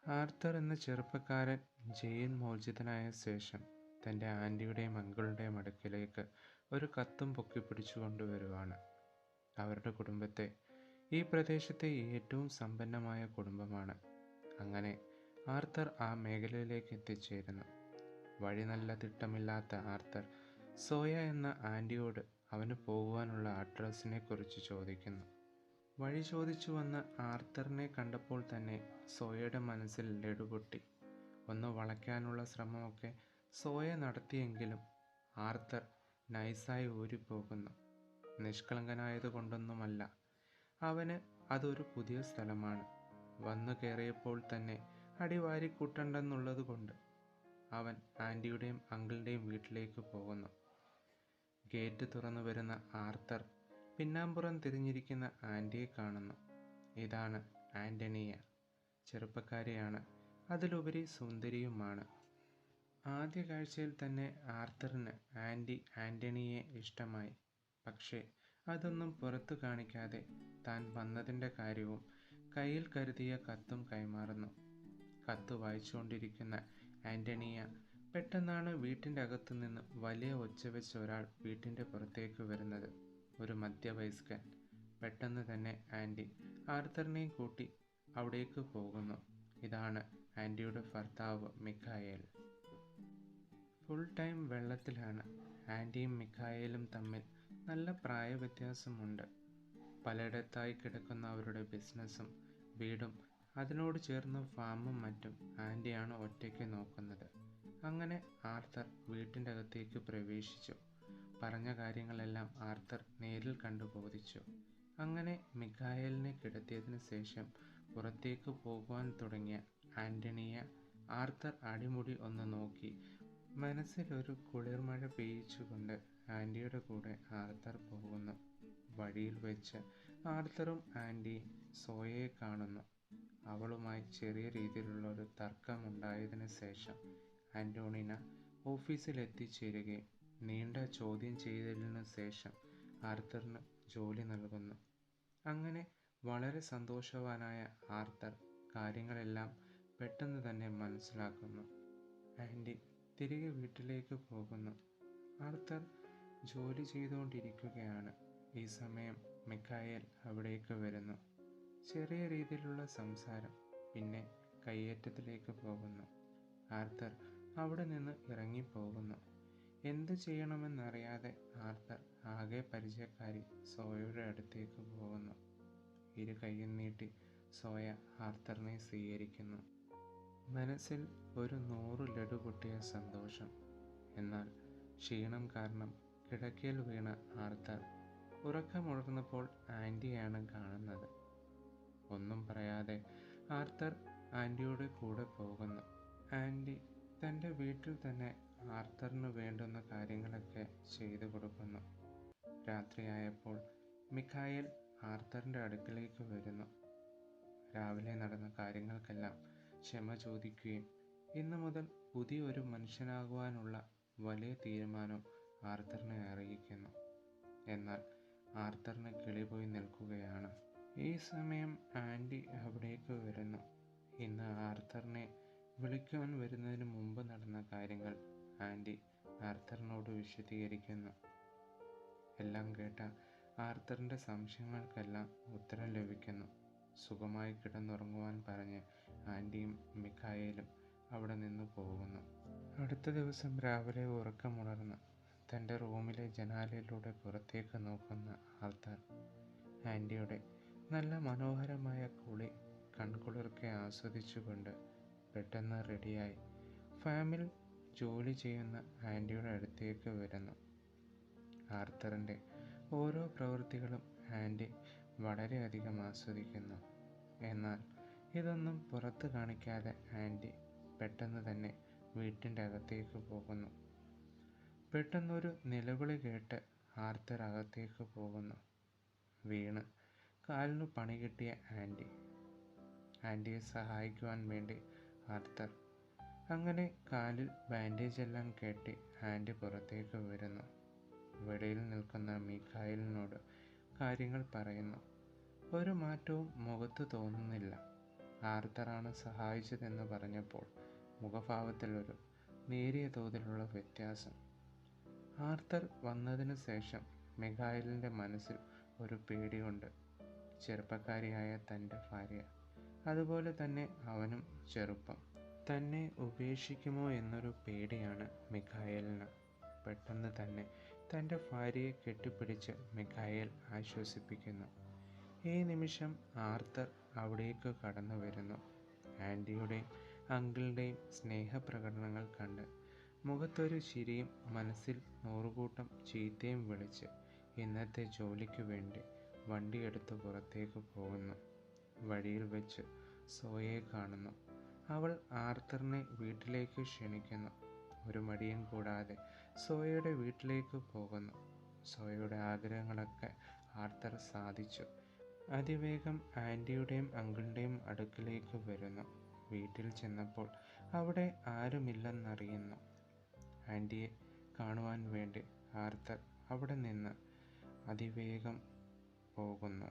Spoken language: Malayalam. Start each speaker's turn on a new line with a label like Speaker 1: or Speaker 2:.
Speaker 1: ആർത്തർ എന്ന ചെറുപ്പക്കാരൻ ജയിൽ മോചിതനായ ശേഷം തൻ്റെ ആൻറ്റിയുടെയും അങ്കിളുടെയും അടുക്കിലേക്ക് ഒരു കത്തും പൊക്കിപ്പിടിച്ചു കൊണ്ടുവരുവാണ്. അവരുടെ കുടുംബത്തെ ഈ പ്രദേശത്തെ ഏറ്റവും സമ്പന്നമായ കുടുംബമാണ്. അങ്ങനെ ആർത്തർ ആ മേഖലയിലേക്ക് എത്തിച്ചേരുന്നു. വഴി നല്ല തിട്ടമില്ലാത്ത ആർത്തർ സോയ എന്ന ആൻറ്റിയോട് അവന് പോകുവാനുള്ള അഡ്രസ്സിനെ കുറിച്ച് ചോദിക്കുന്നു. വഴി ചോദിച്ചു വന്ന ആർത്തറിനെ കണ്ടപ്പോൾ തന്നെ സോയയുടെ മനസ്സിൽ ലഡുപൊട്ടി. ഒന്ന് വളയ്ക്കാനുള്ള ശ്രമമൊക്കെ സോയ നടത്തിയെങ്കിലും ആർത്തർ നൈസായി ഊരിപ്പോകുന്നു. നിഷ്കളങ്കനായത് കൊണ്ടൊന്നുമല്ല, അവന് അതൊരു പുതിയ സ്ഥലമാണ്. വന്നു കയറിയപ്പോൾ തന്നെ അടിവാരിക്കൂട്ടണ്ടെന്നുള്ളത് കൊണ്ട് അവൻ ആൻറ്റിയുടെയും അങ്കിളിൻ്റെയും വീട്ടിലേക്ക് പോകുന്നു. ഗേറ്റ് തുറന്നു വരുന്ന ആർത്തർ പിന്നാമ്പുറം തിരിഞ്ഞിരിക്കുന്ന ആൻറ്റിയെ കാണുന്നു. ഇതാണ് ആൻ്റണിയ. ചെറുപ്പക്കാരിയാണ്, അതിലുപരി സുന്ദരിയുമാണ്. ആദ്യ കാഴ്ചയിൽ തന്നെ ആർത്തറിന് ആൻ്റണിയെ ഇഷ്ടമായി. പക്ഷേ അതൊന്നും പുറത്തു കാണിക്കാതെ താൻ വന്നതിൻ്റെ കാര്യവും കയ്യിൽ കരുതിയ കത്തും കൈമാറുന്നു. കത്ത് വായിച്ചുകൊണ്ടിരിക്കുന്ന ആൻ്റണിയ പെട്ടെന്നാണ് വീട്ടിൻ്റെ അകത്തുനിന്ന് വലിയ ഒച്ച വെച്ച് ഒരാൾ വീട്ടിൻ്റെ പുറത്തേക്ക് വരുന്നത്. ഒരു മധ്യവയസ്കൻ. പെട്ടെന്ന് തന്നെ ആൻറ്റി ആർത്തറിനെയും കൂട്ടി അവിടേക്ക് പോകുന്നു. ഇതാണ് ആൻറ്റിയുടെ ഭർത്താവ് മിഖായേൽ. ഫുൾ ടൈം വെള്ളത്തിലാണ്. ആൻറ്റിയും മിഖായേലും തമ്മിൽ നല്ല പ്രായവ്യത്യാസമുണ്ട്. പലയിടത്തായി കിടക്കുന്ന അവരുടെ ബിസിനസ്സും വീടും അതിനോട് ചേർന്ന ഫാമും മറ്റും ആൻറ്റിയാണ് ഒറ്റയ്ക്ക് നോക്കുന്നത്. അങ്ങനെ ആർത്തർ വീട്ടിൻ്റെ അകത്തേക്ക് പ്രവേശിച്ചു. പറഞ്ഞ കാര്യങ്ങളെല്ലാം ആർത്തർ നേരിൽ കണ്ടു ബോധിച്ചു. അങ്ങനെ മിഖായേലിനെ കിടത്തിയതിനു ശേഷം പുറത്തേക്ക് പോകുവാൻ തുടങ്ങിയ ആൻ്റണിയ ആർത്തർ അടിമുടി ഒന്ന് നോക്കി മനസ്സിലൊരു കുളിർമഴ പെയ്യിച്ചുകൊണ്ട് ആൻറ്റിയുടെ കൂടെ ആർത്തർ പോകുന്നു. വഴിയിൽ വെച്ച് ആർത്തറും ആൻറ്റിയും സോയയെ കാണുന്നു. അവളുമായി ചെറിയ രീതിയിലുള്ള ഒരു തർക്കമുണ്ടായതിനു ശേഷം ആൻ്റോണിന ഓഫീസിൽ എത്തിച്ചേരുകയും നീണ്ട ചോദ്യം ചെയ്യലിനു ശേഷം ആർത്തറിന് ജോലി നൽകുന്നു. അങ്ങനെ വളരെ സന്തോഷവാനായ ആർത്തർ കാര്യങ്ങളെല്ലാം പെട്ടെന്ന് തന്നെ മനസ്സിലാക്കുന്നു. ആൻറ്റി തിരികെ വീട്ടിലേക്ക് പോകുന്നു. ആർത്തർ ജോലി ചെയ്തുകൊണ്ടിരിക്കുകയാണ്. ഈ സമയം മിഖായേൽ അവിടേക്ക് വരുന്നു. ചെറിയ രീതിയിലുള്ള സംസാരം, പിന്നെ കയ്യേറ്റത്തിലേക്ക് പോകുന്നു. ആർത്തർ അവിടെ നിന്ന് ഇറങ്ങിപ്പോകുന്നു. എന്തു ചെയ്യണമെന്നറിയാതെ ആർത്തർ ആകെ പരിചയക്കാരി സോയയുടെ അടുത്തേക്ക് പോകുന്നു. ഇരു കൈയും നീട്ടി സോയ ആർത്തറിനെ സ്വീകരിക്കുന്നു. മനസ്സിൽ ഒരു 100 ലഡു പൊട്ടിയ സന്തോഷം. എന്നാൽ ക്ഷീണം കാരണം കിടക്കയിൽ വീണ ആർത്തർ ഉറക്കമുണർന്നപ്പോൾ ആൻറ്റിയാണ് കാണുന്നത്. ഒന്നും പറയാതെ ആർത്തർ ആൻറ്റിയുടെ കൂടെ പോകുന്നു. ആൻറ്റി തൻ്റെ വീട്ടിൽ തന്നെ ആർത്തറിന് വേണ്ടുന്ന കാര്യങ്ങളൊക്കെ ചെയ്തു കൊടുക്കുന്നു. രാത്രിയായപ്പോൾ മിഖായേൽ ആർത്തറിൻ്റെ അടുക്കലേക്ക് വരുന്നു. രാവിലെ നടന്ന കാര്യങ്ങൾക്കെല്ലാം ക്ഷമ ചോദിക്കുകയും ഇന്നു മുതൽ പുതിയൊരു മനുഷ്യനാകുവാനുള്ള വലിയ തീരുമാനം ആർത്തറിനെ അറിയിക്കുന്നു. എന്നാൽ ആർത്തറിന് കിളിപോയി നിൽക്കുകയാണ്. ഈ സമയം ആൻറ്റി അവിടേക്ക് വരുന്നു. ഇന്ന് ആർത്തറിനെ വിളിക്കുവാൻ വരുന്നതിന് മുമ്പ് നടന്ന കാര്യങ്ങൾ ആൻറ്റി ആർത്തറിനോട് വിശദീകരിക്കുന്നു. എല്ലാം കേട്ട ആർത്തറിൻ്റെ സംശയങ്ങൾക്കെല്ലാം ഉത്തരം ലഭിക്കുന്നു. സുഖമായി കിടന്നുറങ്ങുവാൻ പറഞ്ഞ് ആൻറ്റിയും മിഖായേലും അവിടെ നിന്ന് പോകുന്നു. അടുത്ത ദിവസം രാവിലെ ഉറക്കമുണർന്ന് തൻ്റെ റൂമിലെ ജനാലയിലൂടെ പുറത്തേക്ക് നോക്കുന്ന ആർത്തർ ആൻറ്റിയുടെ നല്ല മനോഹരമായ കുളി കൺകുളിർക്കെ ആസ്വദിച്ചുകൊണ്ട് പെട്ടെന്ന് റെഡിയായി ഫാമിൽ ജോലി ചെയ്യുന്ന ആൻറ്റിയുടെ അടുത്തേക്ക് വരുന്നു. ആർത്തറിൻ്റെ ഓരോ പ്രവൃത്തികളും ആൻറ്റി വളരെയധികം ആസ്വദിക്കുന്നു. എന്നാൽ ഇതൊന്നും പുറത്ത് കാണിക്കാതെ ആൻറ്റി പെട്ടെന്ന് തന്നെ വീട്ടിൻ്റെ അകത്തേക്ക് പോകുന്നു. പെട്ടെന്നൊരു നിലവിളി കേട്ട് ആർത്തർ അകത്തേക്ക് പോകുന്നു. വീണ് കാലിന് പണി കിട്ടിയ ആൻറ്റിയെ സഹായിക്കുവാൻ വേണ്ടി ആർത്തർ അങ്ങനെ കാലിൽ ബാൻഡേജെല്ലാം കെട്ടി ആൻറ്റി പുറത്തേക്ക് വരുന്നു. വെളിയിൽ നിൽക്കുന്ന മിഖായേലിനോട് കാര്യങ്ങൾ പറയുന്നു. ഒരു മാറ്റവും മുഖത്ത് തോന്നുന്നില്ല. ആർത്തറാണ് സഹായിച്ചതെന്ന് പറഞ്ഞപ്പോൾ മുഖഭാവത്തിലൊരു നേരിയ തോതിലുള്ള വ്യത്യാസം. ആർത്തർ വന്നതിനു ശേഷം മിഖായലിൻ്റെ മനസ്സിൽ ഒരു പേടിയുണ്ട്. ചെറുപ്പക്കാരിയായ തൻ്റെ ഭാര്യ, അതുപോലെ തന്നെ അവനും ചെറുപ്പം. തന്നെ ഉപേക്ഷിക്കുമോ എന്നൊരു പേടിയാണ് മിഖായലിന്. പെട്ടെന്ന് തന്നെ തൻ്റെ ഭാര്യയെ കെട്ടിപ്പിടിച്ച് മിഖായേൽ ആശ്വസിപ്പിക്കുന്നു. ഈ നിമിഷം ആർത്തർ അവിടേക്ക് കടന്നു വരുന്നു. ആൻറ്റിയുടെയും അങ്കിളിൻ്റെയും സ്നേഹപ്രകടനങ്ങൾ കണ്ട് മുഖത്തൊരു ചിരിയും മനസ്സിൽ നൂറുകൂട്ടം ചീത്തയും വിളിച്ച് ഇന്നത്തെ ജോലിക്ക് വേണ്ടി വണ്ടിയെടുത്ത് പുറത്തേക്ക് പോകുന്നു. വഴിയിൽ വെച്ച് സോയയെ കാണുന്നു. അവൾ ആർത്തറിനെ വീട്ടിലേക്ക് ക്ഷണിക്കുന്നു. ഒരു മടിയും കൂടാതെ സോയയുടെ വീട്ടിലേക്ക് പോകുന്നു. സോയയുടെ ആഗ്രഹങ്ങളൊക്കെ ആർത്തർ സാധിച്ചു. അതിവേഗം ആൻറ്റിയുടെയും അങ്കിളിൻ്റെയും അടുക്കിലേക്ക് വരുന്നു. വീട്ടിൽ ചെന്നപ്പോൾ അവിടെ ആരുമില്ലെന്നറിയുന്നു. ആൻറ്റിയെ കാണുവാൻ വേണ്ടി ആർത്തർ അവിടെ നിന്ന് അതിവേഗം പോകുന്നു.